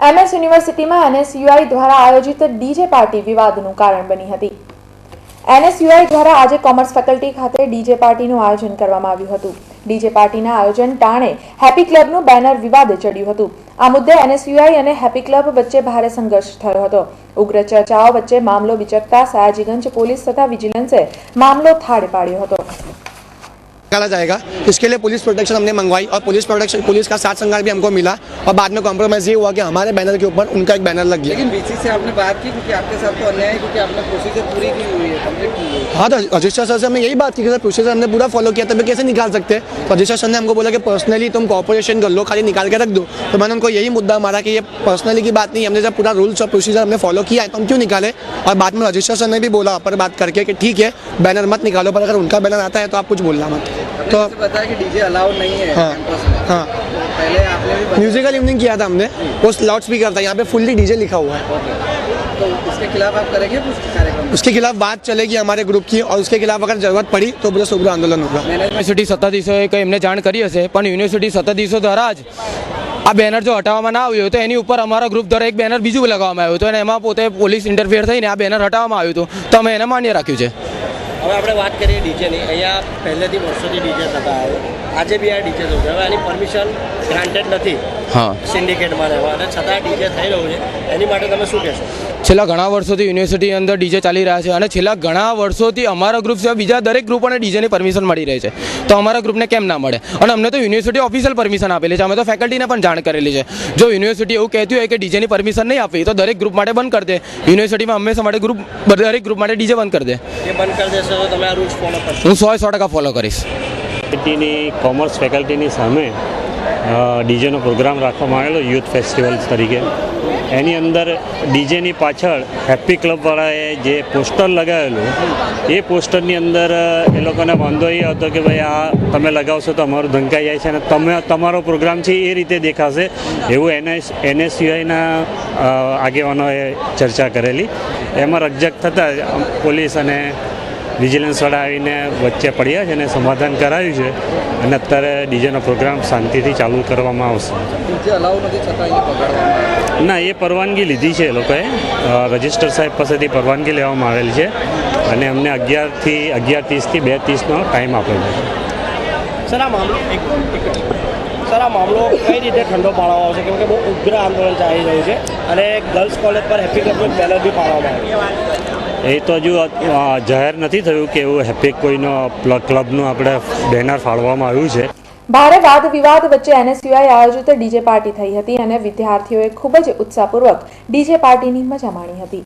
MS યુનિવર્સિટીમાં NSUI દ્વારા આયોજિત ડીજે પાર્ટી વિવાદનું કારણ બની હતી। એનએસયુઆઈ દ્વારા આજે કોમર્સ ફેકલ્ટી ખાતે ડીજે પાર્ટીનું આયોજન કરવામાં આવ્યું હતું। ડીજે પાર્ટીના આયોજન ટાણે હેપી ક્લબનું બેનર વિવાદે ચડ્યું હતું। આ મુદ્દે એનએસયુઆઈ અને હેપી ક્લબ વચ્ચે ભારે સંઘર્ષ થયો હતો। ઉગ્ર ચર્ચાઓ વચ્ચે મામલો વિચકતા સયાજીગંજ પોલીસ तथा विजिलेंसे मामलो थाड़े पाड्यो હતો। निकाला जाएगा। इसके लिए पुलिस प्रोटेक्शन हमने मंगवाई और पुलिस का साथ संगार भी हमको मिला और बाद में कॉम्प्रोमाइज ये हुआ कि हमारे बैनर के ऊपर उनका एक बैनर लग गया। लेकिन बीसी से आपने बात की क्योंकि आपके साथ तो अन्याय है, क्योंकि आपने प्रोसीजर पूरी की हुई है, कंप्लीट की हुई है। हाँ, तो रजिस्टर सर से हमने यही बात की कि सर प्रोसीजर हमने पूरा फॉलो किया, तभी कैसे निकाल सकते हैं। तो रजिस्टर सर ने हमको बोला कि पर्सनली तुम कॉपरेशन कर लो, खाली निकाल के रख दो। तो मैंने उनको यही मुद्दा मारा कि ये पर्सनली की बात नहीं, हमने जब पूरा रूल्स और प्रोसीजर हमने फॉलो किया है तो हम क्यों निकाले। और बाद में रजिस्टर सर ने भी बोला पर बात करके कि ठीक है बैनर मत निकालो, पर अगर उनका बैनर आता है तो आप कुछ बोलना मत। तो बताया कि डीजे अलाउड नहीं है। हाँ, पहले आपने भी म्यूजिकल इवनिंग किया था हमने, वो लाउड स्पीकर था, यहाँ पे फुल्ली डीजे लिखा हुआ है। तो इसके खिलाफ आप करेंगे कार्यक्रम? उसके खिलाफ बात चलेगी हमारे ग्रुप की और उसके खिलाफ अगर जरूरत पड़ी तो पूरा शुभ्र आंदोलन होगा। યુનિવર્સિટી સત્તાધીશોએ કંઈ એમને જાણ કરી હશે, પણ યુનિવર્સિટી સત્તાધીશો દ્વારા જ આ બેનર જો હટાવવામાં ના આવ્યું તો એની ઉપર અમારા ગ્રુપ દ્વારા એક બેનર બીજું લગાવવામાં આવ્યું હતું અને એમાં પોતે પોલીસ ઇન્ટરફિયર થઈને આ બેનર હટાવવામાં આવ્યું હતું, તો અમે એને માન્ય રાખ્યું છે। હવે આપણે વાત કરીએ ડીજેની। અહીંયા પહેલેથી વર્ષોથી ડીજે થતા આવ્યો, આજે બી આ ડીજે થયું છે। હવે આની પરમિશન ગ્રાન્ટેડ નથી સિન્ડિકેટમાં રહેવા, અને છતાં ડીજે થઈ રહ્યું છે, એની માટે તમે શું કહેશો? છેલ્લા ઘણા વર્ષોથી યુનિવર્સિટી અંદર ડીજે ચાલી રહ્યા છે અને છેલ્લા ઘણા વર્ષોથી અમારા ગ્રુપ સિવાય બીજા દરેક ગ્રુપોને ડીજેની પરમિશન મળી રહી છે, તો અમારા ગ્રુપને કેમ ના મળે? અને અમને તો યુનિવર્સિટી ઓફિશિયલ પરમિશન આપેલી છે, અમે તો ફેકલ્ટીને પણ જાણ કરેલી છે। જો યુનિવર્સિટી એવું કહેતી હોય કે ડીજેની પરમિશન નહીં આપી તો દરેક ગ્રુપ માટે બંધ કરી દે, યુનિવર્સિટીમાં હંમેશા માટે દરેક ગ્રુપ માટે ડીજે બંધ કરી દે। એ બંધ કરી દેશો તો તમે આ રૂલ્સ ફોલો કરશો? હું 100% ફોલો કરીશ। કોમર્સ ફેકલ્ટીની સામે ડીજેનો પ્રોગ્રામ રાખવામાં આવેલો યુથ ફેસ્ટિવલ તરીકે। એની અંદર ડીજેની પાછળ હેપી ક્લબવાળાએ જે પોસ્ટર લગાવેલું, એ પોસ્ટરની અંદર એ લોકોને વાંધો એ હતો કે ભાઈ આ તમે લગાવશો તો અમારું ધંકાઈ જાય છે અને તમારો પ્રોગ્રામ છે એ રીતે દેખાશે, એવું એનએસયુઆઈના આગેવાનોએ ચર્ચા કરેલી। એમાં રકઝક થતાં પોલીસ અને વિજિલન્સવાળા આવીને વચ્ચે પડ્યા છે અને સમાધાન કરાવ્યું છે અને અત્યારે ડીજેનો પ્રોગ્રામ શાંતિથી ચાલુ કરવામાં આવશે। ડીજે અલાઉડ નથી છતાં એને પકડવામાં ના, એ પરવાનગી લીધી છે એ લોકોએ, રજિસ્ટર સાહેબ પાસેથી પરવાનગી લેવામાં આવેલી છે અને અમને 11:30થી 2:30નો ટાઈમ આપેલો છે। સર આ મામલો કઈ રીતે ઠંડો પાડવામાં આવશે? કેમ કે બહુ ઉગ્ર આંદોલન ચાલી રહ્યું છે અને ગર્લ્સ કોલેજ પર હેપી ક્લબનું બેનર બી પાડવામાં આવ્યું। એ તો હજુ જાહેર નથી થયું કે એવું હેપી કોઈનો ક્લબનું આપણે બેનર ફાળવામાં આવ્યું છે। ભારે વાદ વિવાદ વચ્ચે એનએસયુઆઈ આયોજિત ડીજે પાર્ટી થઈ હતી અને વિદ્યાર્થીઓએ ખૂબ જ ઉત્સાહપૂર્વક ડીજે પાર્ટીની મજા માણી હતી।